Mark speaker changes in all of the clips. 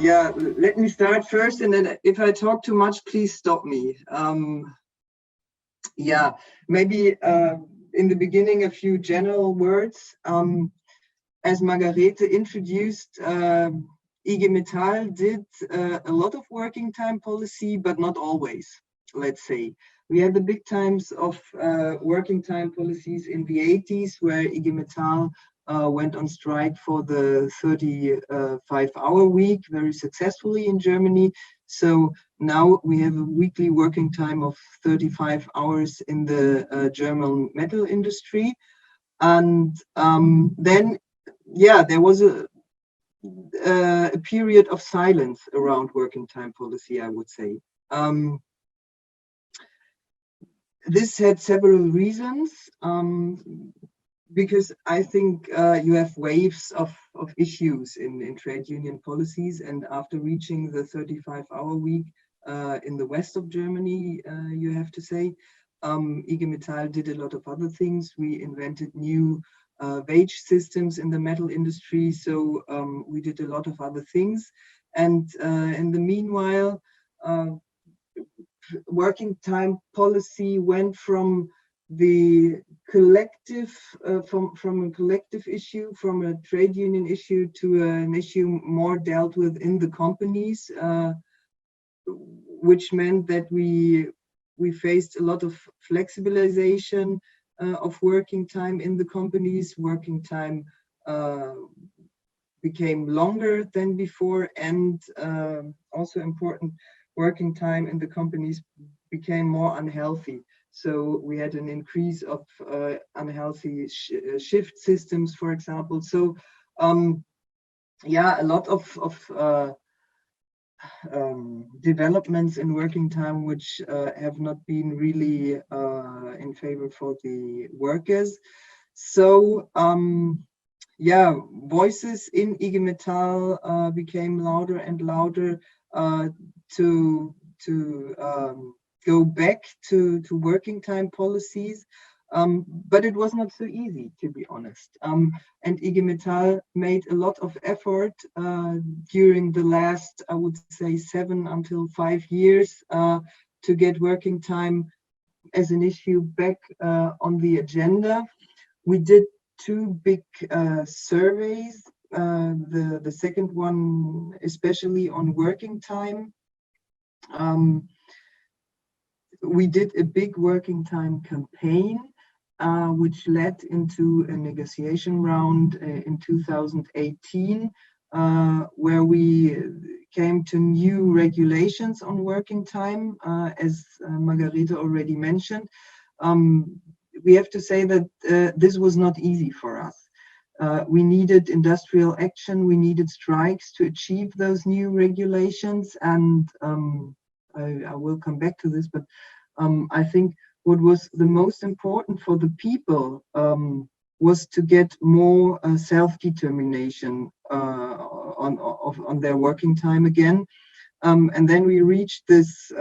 Speaker 1: Yeah, let me start first, and then if I talk too much, please stop me. Yeah, maybe in the beginning, a few general words. As Margarete introduced, IG Metall did a lot of working time policy, but not always, let's say. We had the big times of working time policies in the 80s, where IG Metall went on strike for the 35-hour week very successfully in Germany. So now we have a weekly working time of 35 hours in the German metal industry. And then, yeah, there was a period of silence around working time policy, I would say. This had several reasons, because I think you have waves of issues in trade union policies, and after reaching the 35-hour week in the west of Germany, you have to say, IG Metall did a lot of other things. We invented new wage systems in the metal industry, so we did a lot of other things. And in the meanwhile, working time policy went from the collective, from a collective issue, from a trade union issue, to an issue more dealt with in the companies, which meant that we faced a lot of flexibilization of working time in the companies. Working time became longer than before, and also important, working time in the companies became more unhealthy. So we had an increase of unhealthy shift systems, for example. So yeah, a lot of developments in working time which have not been really in favor for the workers. So yeah, voices in IG Metall became louder and louder to go back to working time policies. But it was not so easy, to be honest. And IG Metall made a lot of effort during the last, I would say, 7 until 5 years to get working time as an issue back on the agenda. We did 2 big surveys. The second one, especially on working time. We did a big working time campaign, which led into a negotiation round in 2018, where we came to new regulations on working time, as Margarete already mentioned. We have to say that this was not easy for us. We needed industrial action, we needed strikes to achieve those new regulations, and I will come back to this, but I think what was the most important for the people was to get more self-determination on their working time again. And then we reached this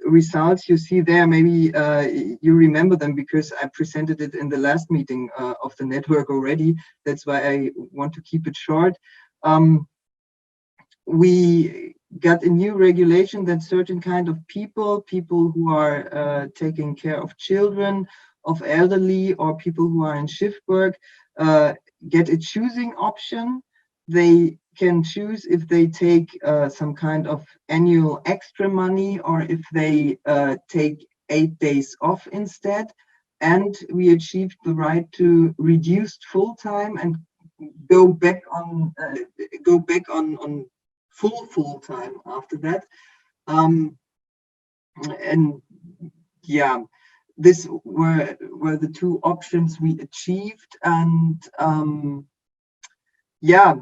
Speaker 1: results you see there. Maybe you remember them because I presented it in the last meeting of the network already. That's why I want to keep it short. We got a new regulation that certain kind of people who are taking care of children, of elderly, or people who are in shift work get a choosing option. They can choose if they take some kind of annual extra money, or if they take 8 days off instead. And we achieved the right to reduced full time and go back on full time after that. And yeah, these were the 2 options we achieved. And yeah,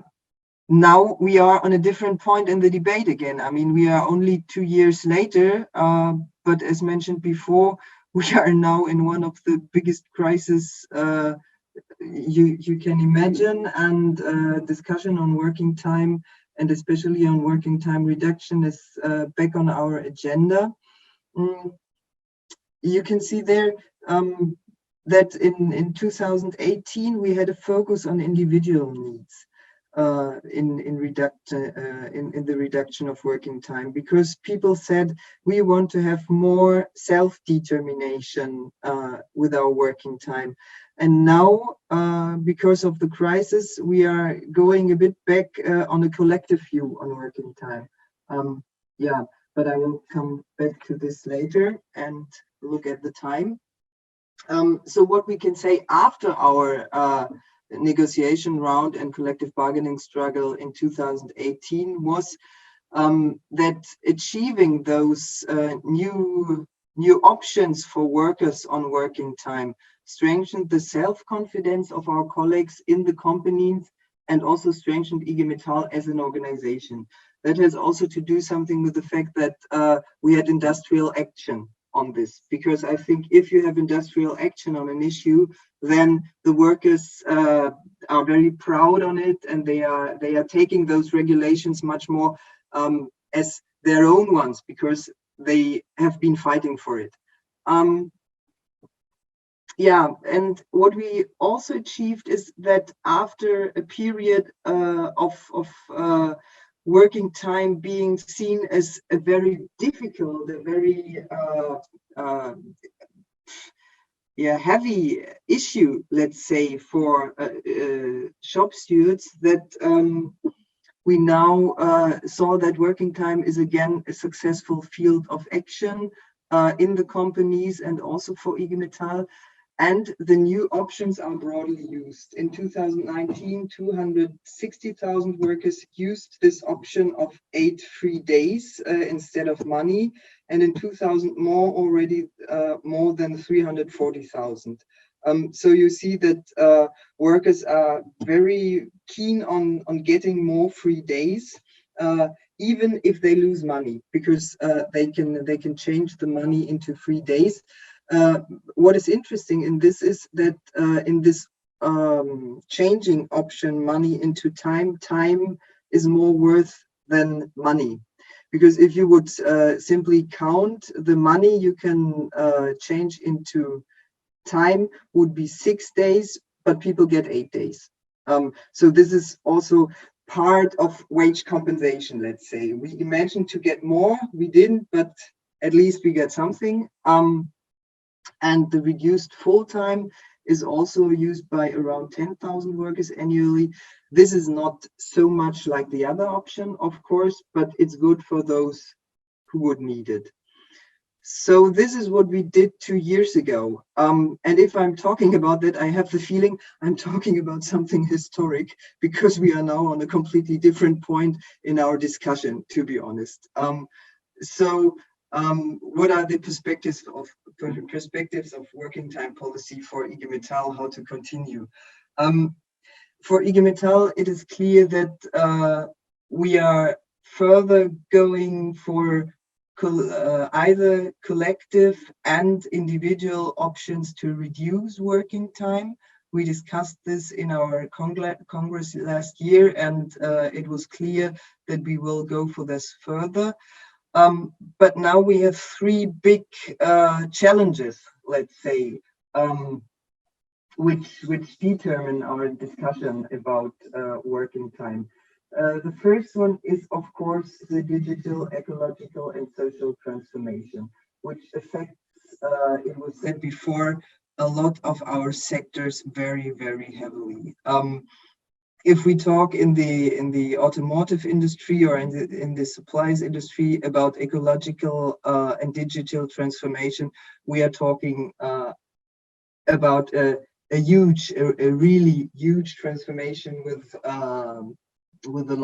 Speaker 1: now we are on a different point in the debate again. I mean, we are only 2 years later, but as mentioned before, we are now in one of the biggest crises you can imagine, and discussion on working time, and especially on working time reduction, is back on our agenda. You can see there that in 2018 we had a focus on individual needs. in the reduction of working time, because people said we want to have more self-determination with our working time. And now, because of the crisis, we are going a bit back on a collective view on working time. Yeah, but I will come back to this later and look at the time. So what we can say after our negotiation round and collective bargaining struggle in 2018 was that achieving those new options for workers on working time strengthened the self-confidence of our colleagues in the companies and also strengthened IG Metall as an organization. That has also to do something with the fact that we had industrial action on this, because I think if you have industrial action on an issue, then the workers are very proud on it, and they are taking those regulations much more as their own ones, because they have been fighting for it. Yeah, and what we also achieved is that after a period of working time being seen as a very difficult, a very heavy issue, let's say, for shop stewards, that we now saw that working time is again a successful field of action in the companies and also for IG Metall. And the new options are broadly used. In 2019, 260,000 workers used this option of 8 free days instead of money. And in 2000, already more than 340,000. So you see that workers are very keen on getting more free days, even if they lose money, because they can change the money into free days. What is interesting in this is that in this changing option money into time, time is more worth than money. Because if you would simply count the money you can change into time, would be 6 days, but people get 8 days. So this is also part of wage compensation, let's say. We imagined to get more, we didn't, but at least we get something. And the reduced full time is also used by around 10,000 workers annually. This is not so much like the other option, of course, but it's good for those who would need it. So this is what we did 2 years ago. And if I'm talking about that, I have the feeling I'm talking about something historic, because we are now on a completely different point in our discussion, to be honest. What are the perspectives of working time policy for IG Metall, how to continue? For IG Metall, it is clear that we are further going for either collective and individual options to reduce working time. We discussed this in our Congress last year, and it was clear that we will go for this further. But now we have 3 big challenges, let's say, which determine our discussion about working time. The first one is, of course, the digital, ecological, and social transformation, which affects, it was said before, a lot of our sectors very, very heavily. If we talk in the automotive industry or in the supplies industry about ecological and digital transformation, we are talking about a really huge transformation with a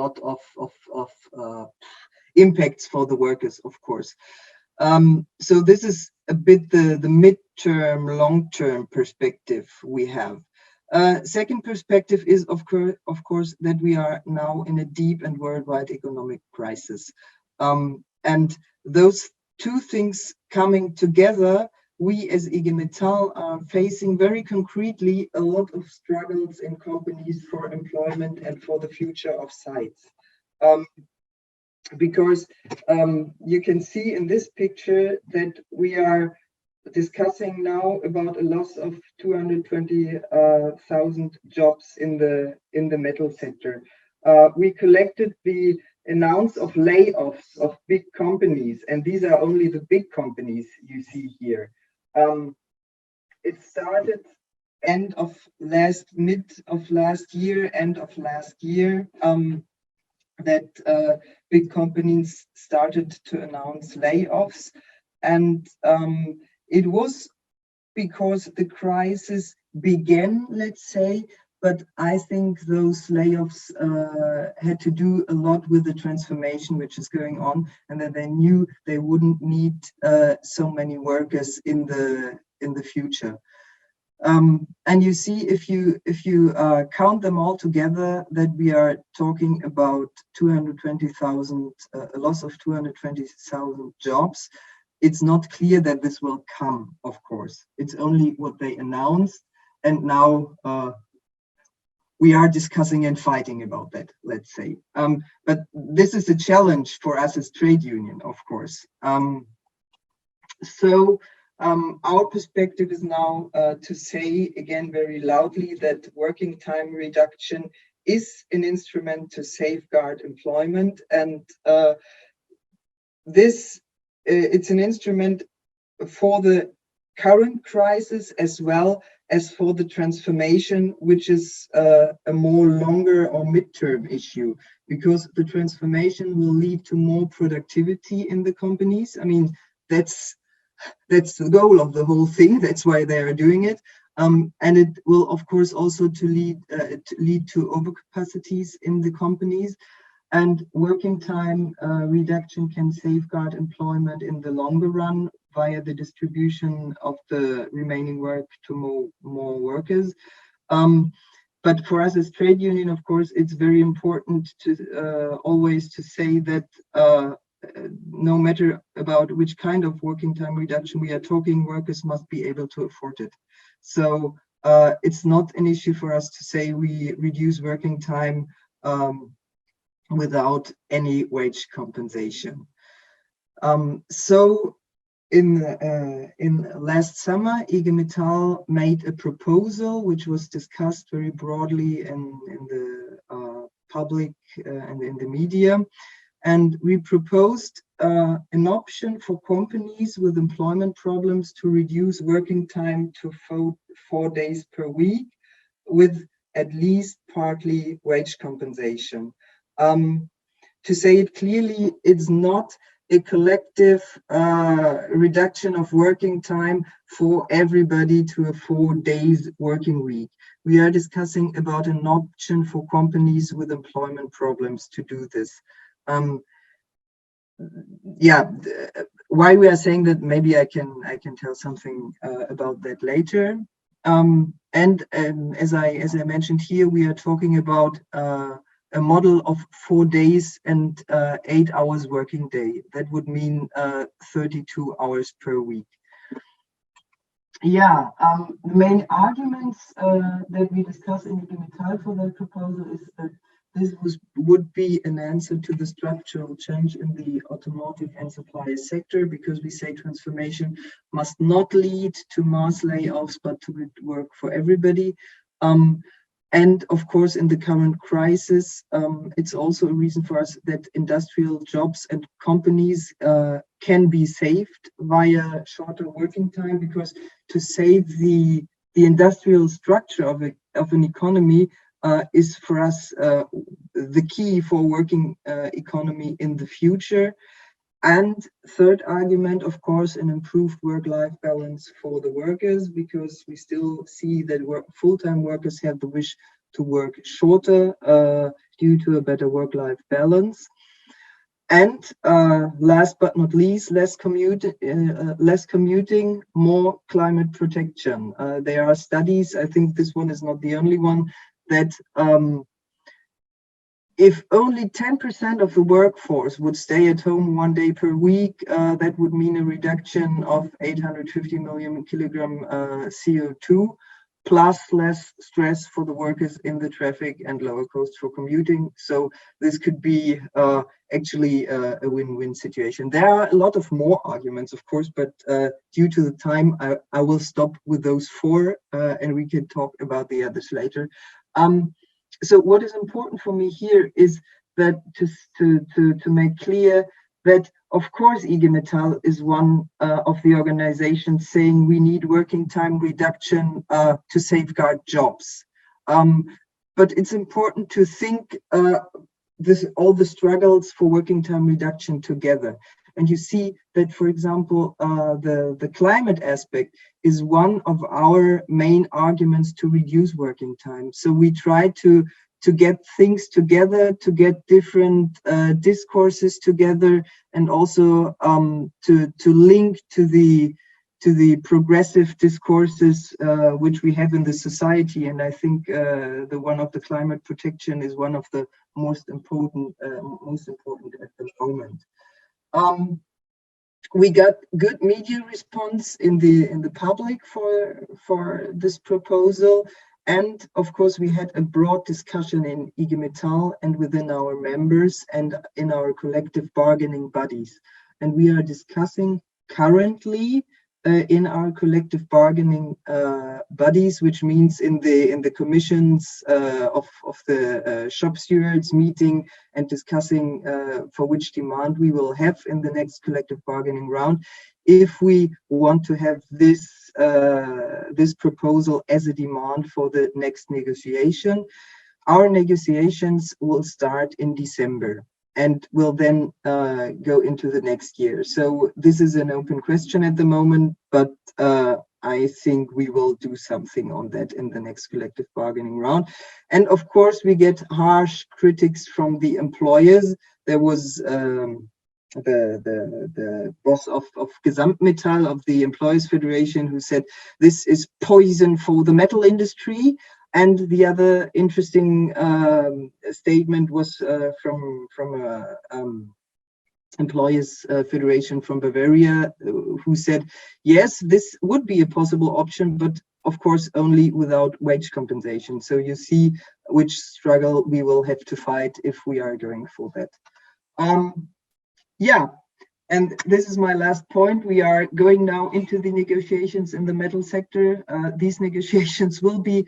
Speaker 1: lot of impacts for the workers, of course. So this is a bit the mid-term, long-term perspective we have. Second perspective is, of course, that we are now in a deep and worldwide economic crisis. And those 2 things coming together, we as IG Metall are facing very concretely a lot of struggles in companies for employment and for the future of sites. Because you can see in this picture that we are discussing now about a loss of 220,000 jobs in the metal sector. we collected the announce of layoffs of big companies, and these are only the big companies you see here. It started mid of last year, end of last year, that big companies started to announce layoffs. And it was because the crisis began, let's say, but I think those layoffs had to do a lot with the transformation which is going on, and that they knew they wouldn't need so many workers in the future. And you see, if you count them all together, that we are talking about 220,000, a loss of 220,000 jobs. It's not clear that this will come, of course. It's only what they announced, and now we are discussing and fighting about that, let's say. But this is a challenge for us as trade union, of course. Our perspective is now to say again very loudly that working time reduction is an instrument to safeguard employment, and it's an instrument for the current crisis as well as for the transformation, which is a more longer or midterm issue, because the transformation will lead to more productivity in the companies. I mean, that's the goal of the whole thing. That's why they are doing it. And it will, of course, also lead to overcapacities in the companies. And working time reduction can safeguard employment in the longer run via the distribution of the remaining work to more workers. But for us as trade union, of course, it's very important to always to say that no matter about which kind of working time reduction we are talking, workers must be able to afford it. So it's not an issue for us to say we reduce working time without any wage compensation. So in last summer, IG Metall made a proposal which was discussed very broadly in the public and in the media. And we proposed an option for companies with employment problems to reduce working time to 4 days per week with at least partly wage compensation. To say it clearly, it's not a collective reduction of working time for everybody to a 4 days working week. We are discussing about an option for companies with employment problems to do this. Why we are saying that, maybe I can tell something about that later. As I mentioned here, we are talking about a model of 4 days and 8 hours working day. That would mean 32 hours per week. Yeah, the main arguments that we discuss in the Metall for that proposal is that this would be an answer to the structural change in the automotive and supplier sector, because we say transformation must not lead to mass layoffs, but to work for everybody. And of course, in the current crisis, it's also a reason for us that industrial jobs and companies can be saved via shorter working time, because to save the industrial structure of an economy is for us the key for working economy in the future. And third argument, of course, an improved work-life balance for the workers, because we still see that full-time workers have the wish to work shorter due to a better work-life balance. And last but not least, less commuting, more climate protection. There are studies, I think this one is not the only one, that if only 10% of the workforce would stay at home 1 day per week, that would mean a reduction of 850 million kilogram CO2, plus less stress for the workers in the traffic and lower costs for commuting. So this could be actually a win-win situation. There are a lot of more arguments, of course, but due to the time, I will stop with those 4 and we can talk about the others later. So what is important for me here is that to make clear that, of course, IG Metall is one of the organizations saying we need working time reduction to safeguard jobs. But it's important to think all the struggles for working time reduction together. And you see that, for example, the climate aspect is one of our main arguments to reduce working time. So we try to get things together, to get different discourses together, and also to link to the progressive discourses which we have in the society. And I think the one of the climate protection is one of the most important at the moment. We got good media response in the public for this proposal, and of course we had a broad discussion in IG Metall and within our members and in our collective bargaining bodies. And we are discussing currently in our collective bargaining bodies, which means in the commissions of the shop stewards meeting and discussing for which demand we will have in the next collective bargaining round, if we want to have this this proposal as a demand for the next negotiation. Our negotiations will start in December and will then go into the next year. So this is an open question at the moment, but I think we will do something on that in the next collective bargaining round. And of course, we get harsh critics from the employers. There was the boss of Gesamtmetall, of the Employers Federation, who said this is poison for the metal industry. And the other interesting statement was from Employers Federation from Bavaria, who said, yes, this would be a possible option, but of course only without wage compensation. So you see which struggle we will have to fight if we are going for that. Yeah, and this is my last point. We are going now into the negotiations in the metal sector. These negotiations will be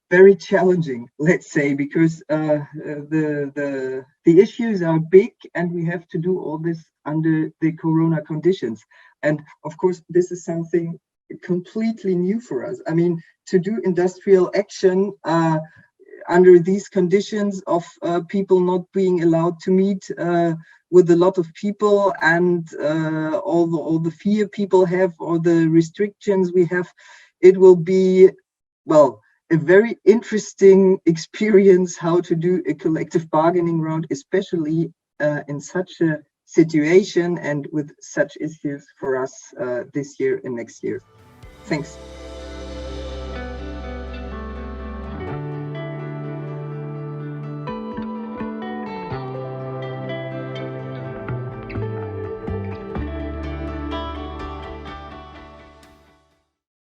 Speaker 1: very challenging, let's say, because the issues are big and we have to do all this under the corona conditions. And of course, this is something completely new for us. I mean, to do industrial action under these conditions of people not being allowed to meet with a lot of people, and all the fear people have, or the restrictions we have, it will be, well, a very interesting experience how to do a collective bargaining round, especially in such a situation and with such issues for us this year and next year. Thanks.